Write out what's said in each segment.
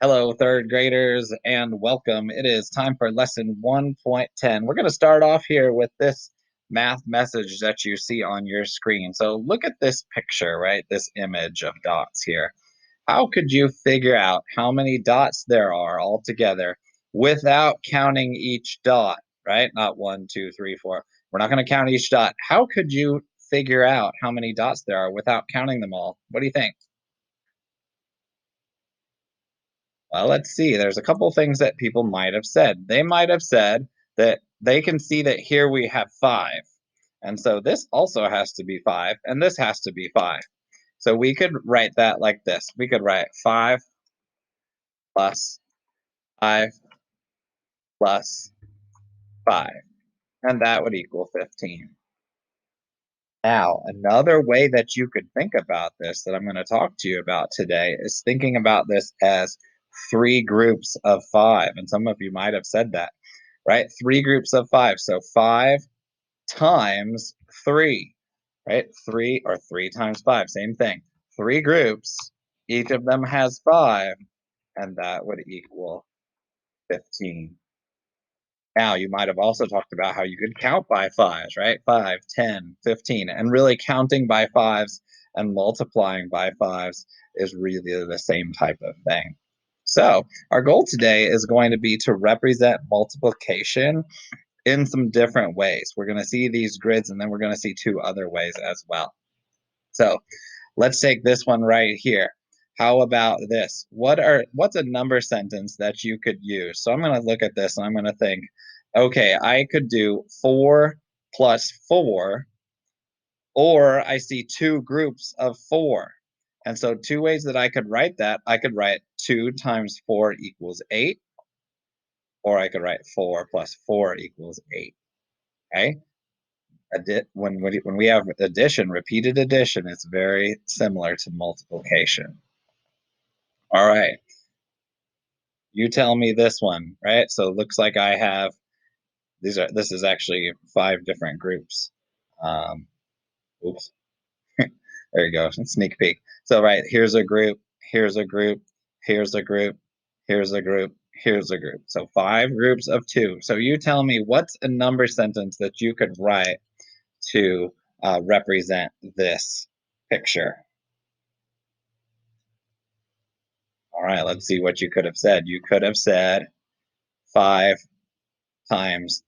Hello, third graders, and welcome. It is time for lesson 1.10. We're going to start off here with this math message that you see on your screen. So look at this picture, right? This image of dots here. How could you figure out how many dots there are altogether without counting each dot, right? Not one, two, three, four. We're not going to count each dot. How could you figure out how many dots there are without counting them all? What do you think? Well, let's see. There's a couple things that people might have said. They might have said that they can see that here we have 5. And so this also has to be 5, and this has to be 5. So we could write that like this. We could write 5 plus 5 plus 5, and that would equal 15. Now, another way that you could think about this that I'm going to talk to you about today is thinking about this as 3 groups of 5. And some of you might have said that, right? 3 groups of 5. So 5 times 3, right? 3 or 3 times 5, same thing. 3 groups, each of them has 5, and that would equal 15. Now, you might have also talked about how you could count by fives, right? 5, 10, 15, and really counting by fives and multiplying by fives is really the same type of thing. So, our goal today is going to be to represent multiplication in some different ways. We're going to see these grids, and then we're going to see 2 other ways as well. So, let's take this one right here. How about this? What's a number sentence that you could use? So I'm going to look at this and I'm going to think, okay, I could do 4 plus 4, or I see 2 groups of 4. And so 2 ways that I could write that, I could write 2 times 4 equals 8, or I could write 4 plus 4 equals 8. Okay? When we have addition, repeated addition, it's very similar to multiplication. All right. You tell me this one, right? So it looks like I have this is actually 5 different groups. Um, oops, there you go, sneak peek. So right, here's a group, here's a group, here's a group, here's a group, here's a group. So 5 groups of 2. So you tell me what's a number sentence that you could write to represent this picture. All right, let's see what you could have said. You could have said 5 times,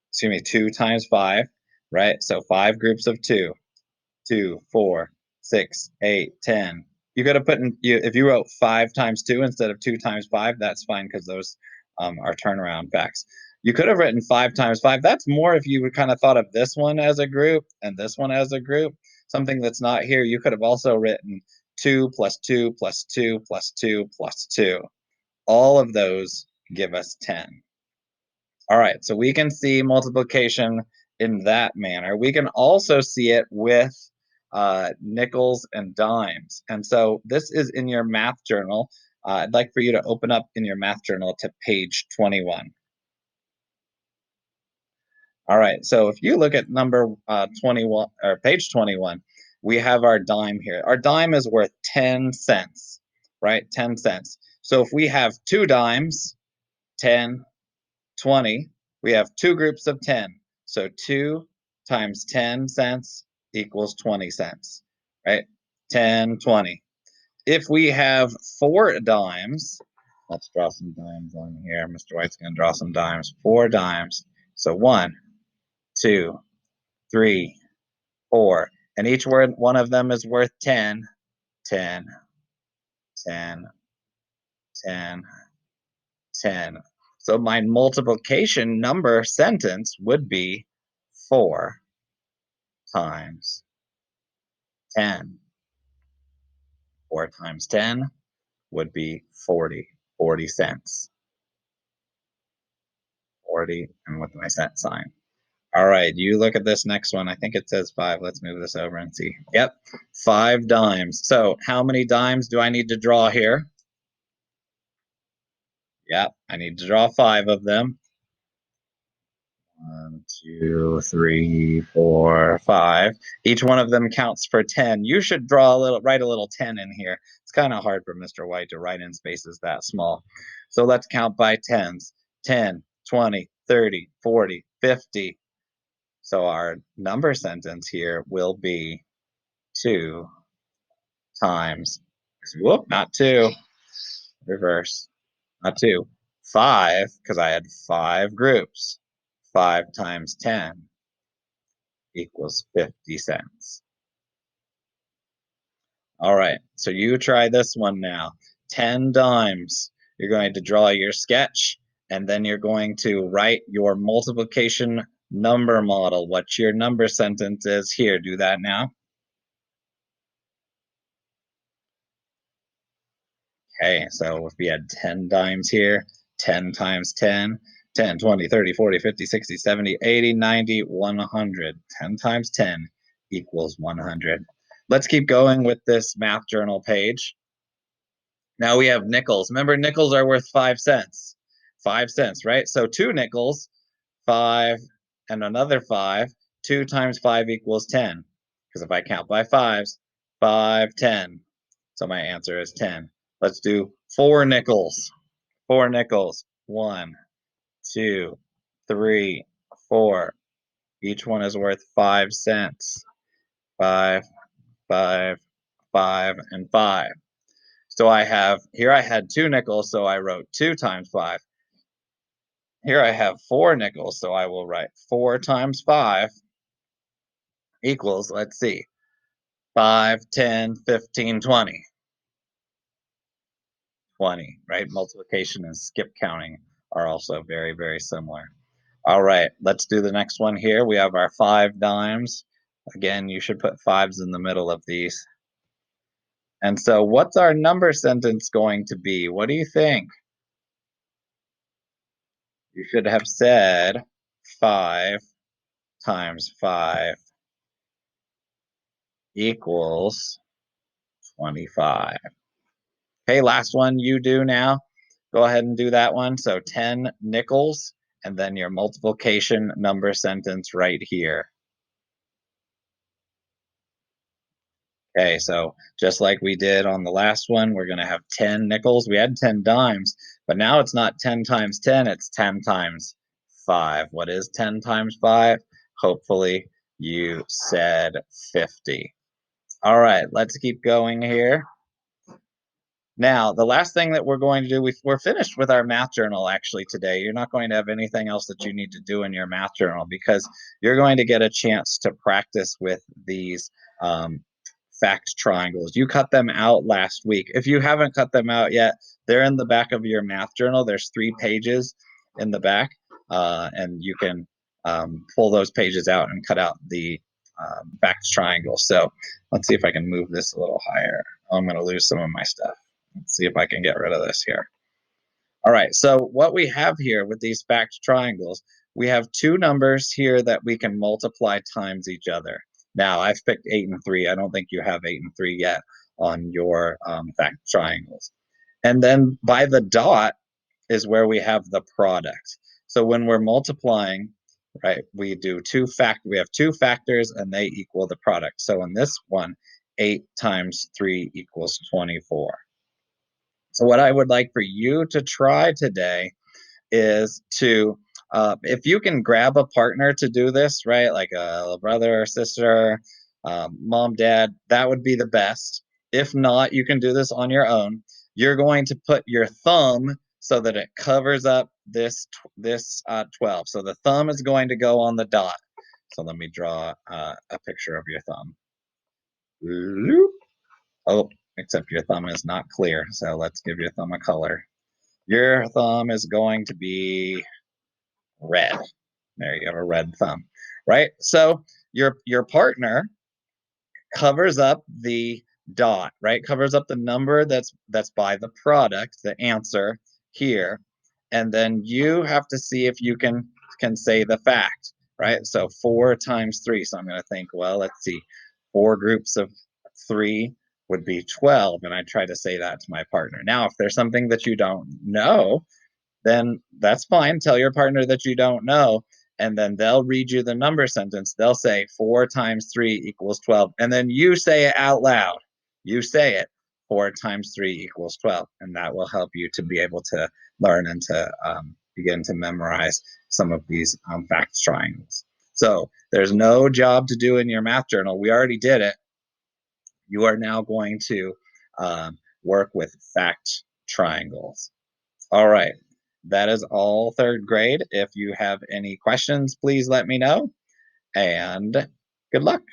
excuse me, 2 times 5, right? So 5 groups of 2, 2, 4, 6, 8, 10. You could have put in, if you wrote 5 times 2 instead of 2 times 5, that's fine because those are turnaround facts. You could have written 5 times 5. That's more if you kind of thought of this one as a group and this one as a group. Something that's not here, you could have also written 2 plus 2 plus 2 plus 2 plus 2. All of those give us 10. All right, so we can see multiplication in that manner. We can also see it with nickels and dimes. And so this is in your math journal. I'd like for you to open up in your math journal to page 21. All right, so if you look at number 21 or page 21, we have our dime here. Our dime is worth 10 cents, right? 10 cents. So if we have 2 dimes, 10, 20, we have 2 groups of 10. So 2 times 10 cents equals 20 cents, right? 10, 20. If we have 4 dimes, let's draw some dimes on here. Mr. White's going to draw some dimes. 4 dimes. So 1, 2, 3, 4. And each one of them is worth 10, 10, 10, 10, 10. So my multiplication number sentence would be 4 times 10. 4 times 10 would be 40, 40 cents. 40, and with my cent sign. All right, you look at this next one. I think it says 5. Let's move this over and see. Yep, 5 dimes. So how many dimes do I need to draw here? Yep, I need to draw 5 of them. 1, 2, 3, 4, 5. Each one of them counts for 10. You should write a little 10 in here. It's kind of hard for Mr. White to write in spaces that small. So let's count by tens. 10, 20, 30, 40, 50. So our number sentence here will be 2 times, whoop, not 2, reverse, not 2, 5, because I had 5 groups. 5 times 10 equals 50 cents. All right, so you try this one now. 10 dimes. You're going to draw your sketch, and then you're going to write your multiplication number model. What your number sentence is here. Do that now. Okay, so if we had 10 dimes here, 10 times 10, 10, 20, 30, 40, 50, 60, 70, 80, 90, 100. 10 times 10 equals 100. Let's keep going with this math journal page. Now we have nickels. Remember, nickels are worth 5 cents. 5 cents, right? So 2 nickels, 5, and another 5. 2 times 5 equals 10. Because if I count by fives, 5, 10. So my answer is 10. Let's do 4 nickels. 4 nickels. 1, 2, 3, 4. Each one is worth 5 cents. 5, 5, 5, and 5. So I have, here I had 2 nickels, so I wrote 2 times 5. Here I have 4 nickels, so I will write 4 times 5 equals, let's see, 5, 10, 15, 20. 20, right? Multiplication and skip counting are also very, very similar. All right, let's do the next one here. We have our 5 dimes. Again, you should put fives in the middle of these. And so what's our number sentence going to be? What do you think? You should have said 5 times 5 equals 25. Okay, last one you do now. Go ahead and do that one. So 10 nickels, and then your multiplication number sentence right here. Okay, so just like we did on the last one, we're going to have 10 nickels. We had 10 dimes, but now it's not 10 times 10, it's 10 times 5. What is 10 times 5? Hopefully you said 50. All right, let's keep going here. Now, the last thing that we're going to do, we're finished with our math journal actually today. You're not going to have anything else that you need to do in your math journal because you're going to get a chance to practice with these fact triangles. You cut them out last week. If you haven't cut them out yet, they're in the back of your math journal. There's 3 pages in the back, and you can pull those pages out and cut out the fact triangle. So let's see if I can move this a little higher. Oh, I'm going to lose some of my stuff. Let's see if I can get rid of this here. All right, so what we have here with these fact triangles, we have 2 numbers here that we can multiply times each other. Now, I've picked 8 and 3. I don't think you have 8 and 3 yet on your fact triangles. And then by the dot is where we have the product. So when we're multiplying, right, we have 2 factors and they equal the product. So in this one, 8 times 3 equals 24. So what I would like for you to try today is to, if you can grab a partner to do this, right, like a brother or sister, mom, dad, that would be the best. If not, you can do this on your own. You're going to put your thumb so that it covers up this 12. So the thumb is going to go on the dot. So let me draw a picture of your thumb. Oh, except your thumb is not clear. So let's give your thumb a color. Your thumb is going to be red. There you have a red thumb, right? So your partner covers up the dot, right? Covers up the number that's by the product, the answer here, and then you have to see if you can say the fact, right? So 4 times 3. So I'm going to think, well, let's see. 4 groups of 3 would be 12, and I try to say that to my partner. Now, if there's something that you don't know, then that's fine. Tell your partner that you don't know, and then they'll read you the number sentence. They'll say 4 times 3 equals 12. And then you say it out loud. You say it 4 times 3 equals 12. And that will help you to be able to learn and to begin to memorize some of these fact triangles. So there's no job to do in your math journal. We already did it. You are now going to work with fact triangles. All right. That is all third grade. If you have any questions, please let me know. And good luck.